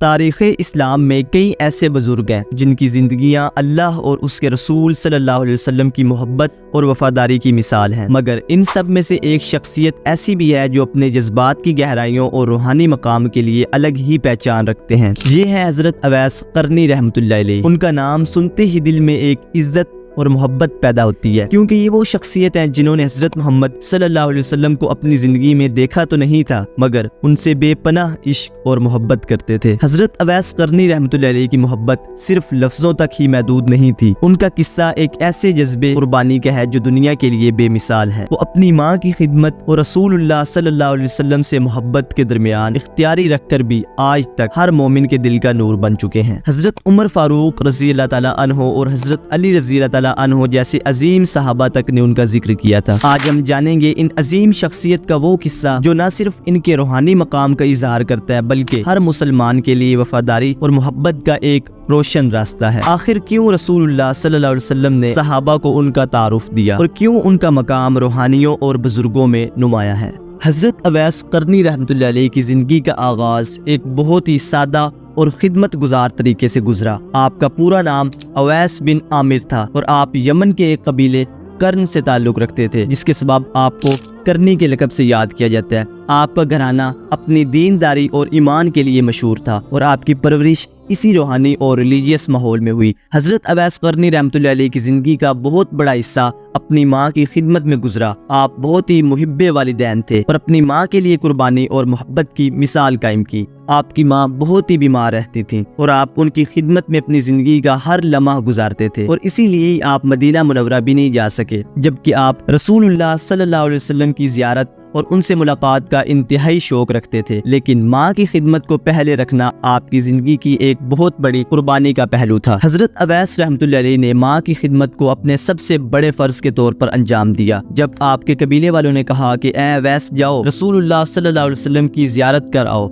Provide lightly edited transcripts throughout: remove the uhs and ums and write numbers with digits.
تاریخ اسلام میں کئی ایسے بزرگ ہیں جن کی زندگیاں اللہ اور اس کے رسول صلی اللہ علیہ وسلم کی محبت اور وفاداری کی مثال ہیں، مگر ان سب میں سے ایک شخصیت ایسی بھی ہے جو اپنے جذبات کی گہرائیوں اور روحانی مقام کے لیے الگ ہی پہچان رکھتے ہیں۔ یہ ہے حضرت اویس قرنی رحمۃ اللہ علیہ۔ ان کا نام سنتے ہی دل میں ایک عزت اور محبت پیدا ہوتی ہے، کیونکہ یہ وہ شخصیت ہیں جنہوں نے حضرت محمد صلی اللہ علیہ وسلم کو اپنی زندگی میں دیکھا تو نہیں تھا، مگر ان سے بے پناہ عشق اور محبت کرتے تھے۔ حضرت اویس قرنی رحمۃ اللہ علیہ کی محبت صرف لفظوں تک ہی محدود نہیں تھی۔ ان کا قصہ ایک ایسے جذبے قربانی کا ہے جو دنیا کے لیے بے مثال ہے۔ وہ اپنی ماں کی خدمت اور رسول اللہ صلی اللہ علیہ وسلم سے محبت کے درمیان اختیاری رکھ کر بھی آج تک ہر مومن کے دل کا نور بن چکے ہیں۔ حضرت عمر فاروق رضی اللہ تعالیٰ عنہ اور حضرت علی رضی اللہ تعالیٰ عنہ جیسے عظیم صحابہ تک نے ان کا ذکر کیا تھا۔ آج ہم جانیں گے ان عظیم شخصیت کا وہ قصہ جو نہ صرف ان کے روحانی مقام کا اظہار کرتا ہے بلکہ ہر مسلمان کے لیے وفاداری اور محبت کا ایک روشن راستہ ہے۔ آخر کیوں رسول اللہ صلی اللہ علیہ وسلم نے صحابہ کو ان کا تعارف دیا اور کیوں ان کا مقام روحانیوں اور بزرگوں میں نمایاں ہے؟ حضرت اویس قرنی رحمۃ اللہ علیہ کی زندگی کا آغاز ایک بہت ہی سادہ اور خدمت گزار طریقے سے گزرا۔ آپ کا پورا نام اویس بن عامر تھا اور آپ یمن کے ایک قبیلے کرن سے تعلق رکھتے تھے، جس کے سبب آپ کو کرنی کے لقب سے یاد کیا جاتا ہے۔ آپ کا گھرانہ اپنی دینداری اور ایمان کے لیے مشہور تھا اور آپ کی پرورش اسی روحانی اور ریلیجیس ماحول میں ہوئی۔ حضرت اویس قرنی رحمۃ اللہ علیہ کی زندگی کا بہت بڑا حصہ اپنی ماں کی خدمت میں گزرا۔ آپ بہت ہی محب والدین تھے اور اپنی ماں کے لیے قربانی اور محبت کی مثال قائم کی۔ آپ کی ماں بہت ہی بیمار رہتی تھیں اور آپ ان کی خدمت میں اپنی زندگی کا ہر لمحہ گزارتے تھے، اور اسی لیے آپ مدینہ منورہ بھی نہیں جا سکے، جبکہ آپ رسول اللہ صلی اللہ علیہ وسلم کی زیارت اور ان سے ملاقات کا انتہائی شوق رکھتے تھے۔ لیکن ماں کی خدمت کو پہلے رکھنا آپ کی زندگی کی ایک بہت بڑی قربانی کا پہلو تھا۔ حضرت اویس رحمۃ اللہ علیہ نے ماں کی خدمت کو اپنے سب سے بڑے فرض کے طور پر انجام دیا۔ جب آپ کے قبیلے والوں نے کہا کہ اے اویس جاؤ رسول اللہ صلی اللہ علیہ وسلم کی زیارت کر آؤ،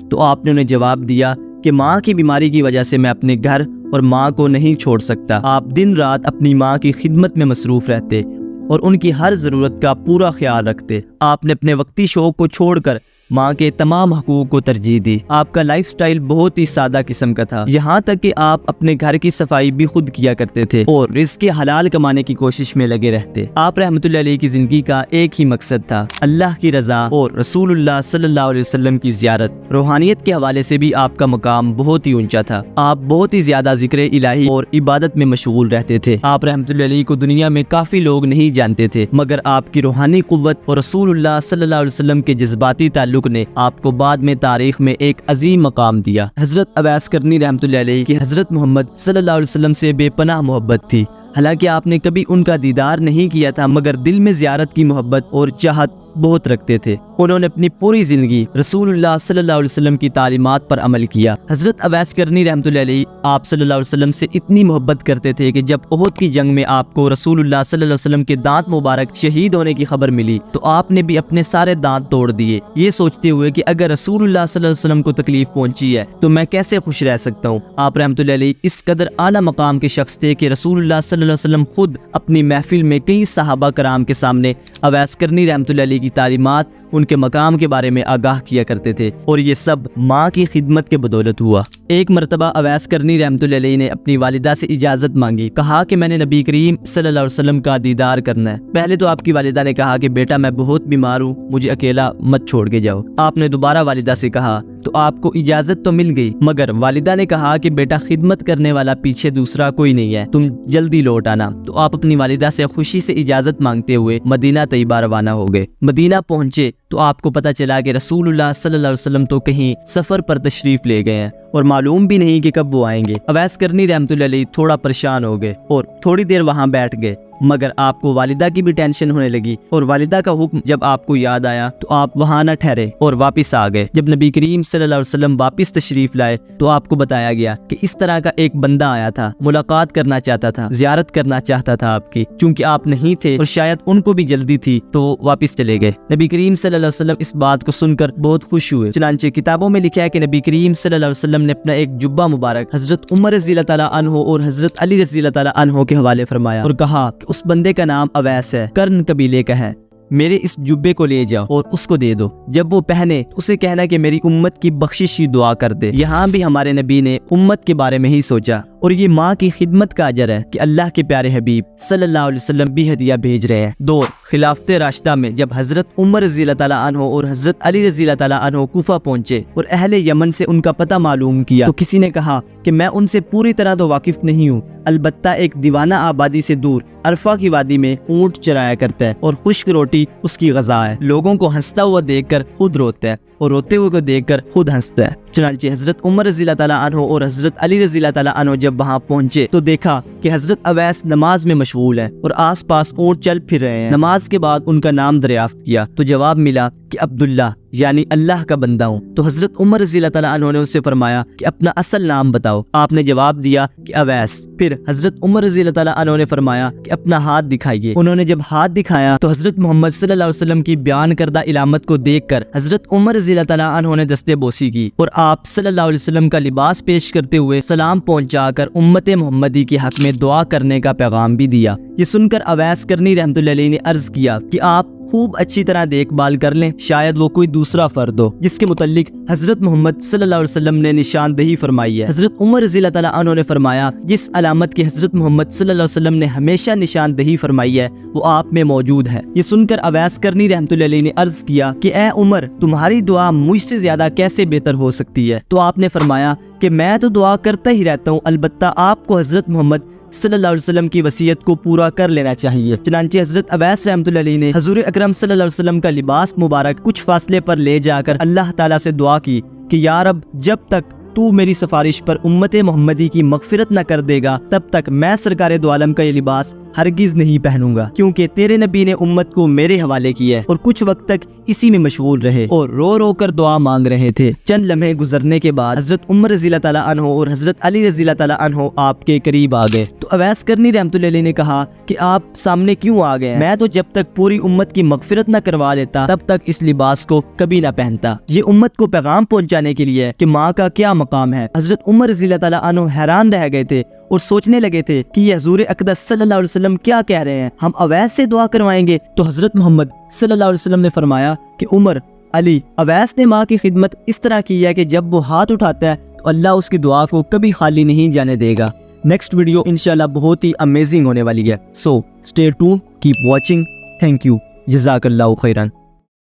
تو آپ نے انہیں جواب دیا کہ ماں کی بیماری کی وجہ سے میں اپنے گھر اور ماں کو نہیں چھوڑ سکتا۔ آپ دن رات اپنی ماں کی خدمت میں مصروف رہتے اور ان کی ہر ضرورت کا پورا خیال رکھتے۔ آپ نے اپنے وقتی شوق کو چھوڑ کر ماں کے تمام حقوق کو ترجیح دی۔ آپ کا لائف سٹائل بہت ہی سادہ قسم کا تھا، یہاں تک کہ آپ اپنے گھر کی صفائی بھی خود کیا کرتے تھے اور رزق حلال کمانے کی کوشش میں لگے رہتے۔ آپ رحمۃ اللہ علیہ کی زندگی کا ایک ہی مقصد تھا، اللہ کی رضا اور رسول اللہ صلی اللہ علیہ وسلم کی زیارت۔ روحانیت کے حوالے سے بھی آپ کا مقام بہت ہی اونچا تھا۔ آپ بہت ہی زیادہ ذکر الہی اور عبادت میں مشغول رہتے تھے۔ آپ رحمۃ اللہ علیہ کو دنیا میں کافی لوگ نہیں جانتے تھے، مگر آپ کی روحانی قوت اور رسول اللہ صلی اللہ علیہ وسلم کے جذباتی تعلق نے آپ کو بعد میں تاریخ میں ایک عظیم مقام دیا۔ حضرت اویس قرنی رحمۃ اللہ علیہ کی حضرت محمد صلی اللہ علیہ وسلم سے بے پناہ محبت تھی۔ حالانکہ آپ نے کبھی ان کا دیدار نہیں کیا تھا، مگر دل میں زیارت کی محبت اور چاہت بہت رکھتے تھے۔ انہوں نے اپنی پوری زندگی رسول اللہ صلی اللہ علیہ وسلم کی تعلیمات پر عمل کیا۔ حضرت اویس قرنی رحمۃ اللہ علیہ آپ صلی اللہ علیہ وسلم سے اتنی محبت کرتے تھے کہ جب احد کی جنگ میں آپ کو رسول اللہ صلی اللہ علیہ وسلم کے دانت مبارک شہید ہونے کی خبر ملی تو آپ نے بھی اپنے سارے دانت توڑ دیے، یہ سوچتے ہوئے کہ اگر رسول اللہ صلی اللہ علیہ وسلم کو تکلیف پہنچی ہے تو میں کیسے خوش رہ سکتا ہوں۔ آپ رحمۃ اللہ علیہ اس قدر اعلیٰ مقام کے شخص تھے کہ رسول اللہ صلی اللہ علیہ وسلم خود اپنی محفل میں کئی صحابہ کرام کے سامنے اویس قرنی رحمۃ اللہ علیہ کی تعلیمات، ان کے مقام کے بارے میں آگاہ کیا کرتے تھے، اور یہ سب ماں کی خدمت کے بدولت ہوا۔ ایک مرتبہ اویس قرنی رحمۃ اللہ علیہ نے اپنی والدہ سے اجازت مانگی، کہا کہ میں نے نبی کریم صلی اللہ علیہ وسلم کا دیدار کرنا ہے۔ پہلے تو آپ کی والدہ نے کہا کہ بیٹا میں بہت بیمار ہوں، مجھے اکیلا مت چھوڑ کے جاؤ۔ آپ نے دوبارہ والدہ سے کہا تو آپ کو اجازت تو مل گئی، مگر والدہ نے کہا کہ بیٹا خدمت کرنے والا پیچھے دوسرا کوئی نہیں ہے، تم جلدی لوٹ آنا۔ تو آپ اپنی والدہ سے خوشی سے اجازت مانگتے ہوئے مدینہ طیبہ روانہ ہو گئے۔ مدینہ پہنچے تو آپ کو پتہ چلا کہ رسول اللہ صلی اللہ علیہ وسلم تو کہیں سفر پر تشریف لے گئے ہیں اور معلوم بھی نہیں کہ کب وہ آئیں گے۔ اویس قرنی رحمۃ اللہ علیہ تھوڑا پریشان ہو گئے اور تھوڑی دیر وہاں بیٹھ گئے، مگر آپ کو والدہ کی بھی ٹینشن ہونے لگی، اور والدہ کا حکم جب آپ کو یاد آیا تو آپ وہاں نہ ٹھہرے اور واپس آ گئے۔ جب نبی کریم صلی اللہ علیہ وسلم واپس تشریف لائے تو آپ کو بتایا گیا کہ اس طرح کا ایک بندہ آیا تھا، ملاقات کرنا چاہتا تھا، زیارت کرنا چاہتا تھا آپ کی، چونکہ آپ نہیں تھے اور شاید ان کو بھی جلدی تھی تو واپس چلے گئے۔ نبی کریم صلی اللہ علیہ وسلم اس بات کو سن کر بہت خوش ہوئے، چنانچہ کتابوں میں لکھا ہے کہ نبی کریم صلی اللہ علیہ وسلم نے اپنا ایک جبہ مبارک حضرت عمر رضی اللہ تعالیٰ عنہ اور حضرت علی رضی اللہ تعالیٰ عنہ کے حوالے فرمایا اور کہا کہ اس بندے کا نام اویس ہے، کرن قبیلے کا ہے۔ میرے اس جبے کو لے جاؤ اور اس کو دے دو، جب وہ پہنے اسے کہنا کہ میری امت کی بخشش کی دعا کر دے۔ یہاں بھی ہمارے نبی نے امت کے بارے میں ہی سوچا، اور یہ ماں کی خدمت کا اجر ہے کہ اللہ کے پیارے حبیب صلی اللہ علیہ وسلم بھی ہدیہ بھیج رہے ہیں۔ دور خلافت راشدہ میں جب حضرت عمر رضی اللہ تعالیٰ عنہ اور حضرت علی رضی اللہ تعالیٰ عنہ کوفہ پہنچے اور اہل یمن سے ان کا پتہ معلوم کیا، تو کسی نے کہا کہ میں ان سے پوری طرح تو واقف نہیں ہوں، البتہ ایک دیوانہ آبادی سے دور عرفہ کی وادی میں اونٹ چرایا کرتا ہے اور خشک روٹی اس کی غذا ہے، لوگوں کو ہنستا ہوا دیکھ کر خود روتا ہے اور روتے ہوئے کو دیکھ کر خود ہنستا ہے۔ چنانچہ حضرت عمر رضی اللہ تعالیٰ عنہ اور حضرت علی رضی اللہ تعالیٰ عنہ جب وہاں پہنچے تو دیکھا کہ حضرت اویس نماز میں مشغول ہے اور آس پاس اونٹ چل پھر رہے ہیں۔ نماز کے بعد ان کا نام دریافت کیا تو جواب ملا کہ عبداللہ یعنی اللہ کا بندہ ہوں۔ تو حضرت عمر رضی اللہ تعالیٰ عنہ نے اس سے فرمایا کہ اپنا اصل نام بتاؤ۔ آپ نے جواب دیا کہ اویس۔ پھر حضرت عمر رضی اللہ تعالیٰ عنہ نے فرمایا کہ اپنا ہاتھ دکھائیے۔ انہوں نے جب ہاتھ دکھایا تو حضرت محمد صلی اللہ علیہ وسلم کی بیان کردہ علامت کو دیکھ کر حضرت عمر رضی اللہ تعالیٰ عنہ نے دستے بوسی کی اور آپ صلی اللہ علیہ وسلم کا لباس پیش کرتے ہوئے سلام پہنچا کر امت محمدی کے حق میں دعا کرنے کا پیغام بھی دیا۔ یہ سن کر اویس کرنی رحمۃ اللہ علیہ نے عرض کیا کہ آپ خوب اچھی طرح دیکھ بھال کر لیں، شاید وہ کوئی دوسرا فرد ہو جس کے متعلق حضرت محمد صلی اللہ علیہ وسلم نے نشاندہی فرمائی ہے۔ حضرت عمر رضی اللہ تعالیٰ عنہ نے فرمایا جس علامت کی حضرت محمد صلی اللہ علیہ وسلم نے ہمیشہ نشاندہی فرمائی ہے وہ آپ میں موجود ہے۔ یہ سن کر اویس کرنی رحمۃ اللہ علیہ نے عرض کیا کہ اے عمر، تمہاری دعا مجھ سے زیادہ کیسے بہتر ہو سکتی ہے؟ تو آپ نے فرمایا کہ میں تو دعا کرتا ہی رہتا ہوں، البتہ آپ کو حضرت محمد صلی اللہ علیہ وسلم کی وصیت کو پورا کر لینا چاہیے۔ چنانچہ حضرت اویس رحمۃ اللہ علیہ نے حضور اکرم صلی اللہ علیہ وسلم کا لباس مبارک کچھ فاصلے پر لے جا کر اللہ تعالیٰ سے دعا کی کہ یا رب، جب تک تو میری سفارش پر امت محمدی کی مغفرت نہ کر دے گا تب تک میں سرکار دو عالم کا یہ لباس ہرگز نہیں پہنوں گا، کیونکہ تیرے نبی نے امت کو میرے حوالے کیا ہے۔ اور کچھ وقت تک اسی میں مشغول رہے اور رو رو کر دعا مانگ رہے تھے۔ چند لمحے گزرنے کے بعد حضرت عمر رضی اللہ تعالیٰ عنہ اور حضرت علی رضی اللہ تعالیٰ عنہ آپ کے قریب آ گئے۔ تو اویس کرنی رحمۃ اللہ علیہ نے کہا کہ آپ سامنے کیوں آ گئے ہیں؟ میں تو جب تک پوری امت کی مغفرت نہ کروا لیتا تب تک اس لباس کو کبھی نہ پہنتا۔ یہ امت کو پیغام پہنچانے کے لیے کہ ماں کا کیا مقام ہے۔ حضرت عمر رضی اللہ تعالیٰ عنہ حیران رہ گئے تھے اور سوچنے لگے تھے کہ یہ حضور اقدس صلی اللہ علیہ وسلم کیا کہہ رہے ہیں، ہم اویس سے دعا کروائیں گے؟ تو حضرت محمد صلی اللہ علیہ وسلم نے فرمایا کہ عمر، علی، اویس نے ماں کی خدمت اس طرح کی ہے کہ جب وہ ہاتھ اٹھاتا ہے تو اللہ اس کی دعا کو کبھی خالی نہیں جانے دے گا۔ نیکسٹ ویڈیو انشاءاللہ بہت ہی امیزنگ ہونے والی ہے، so stay tone, keep watching, thank you, جزاک اللہ خیرن۔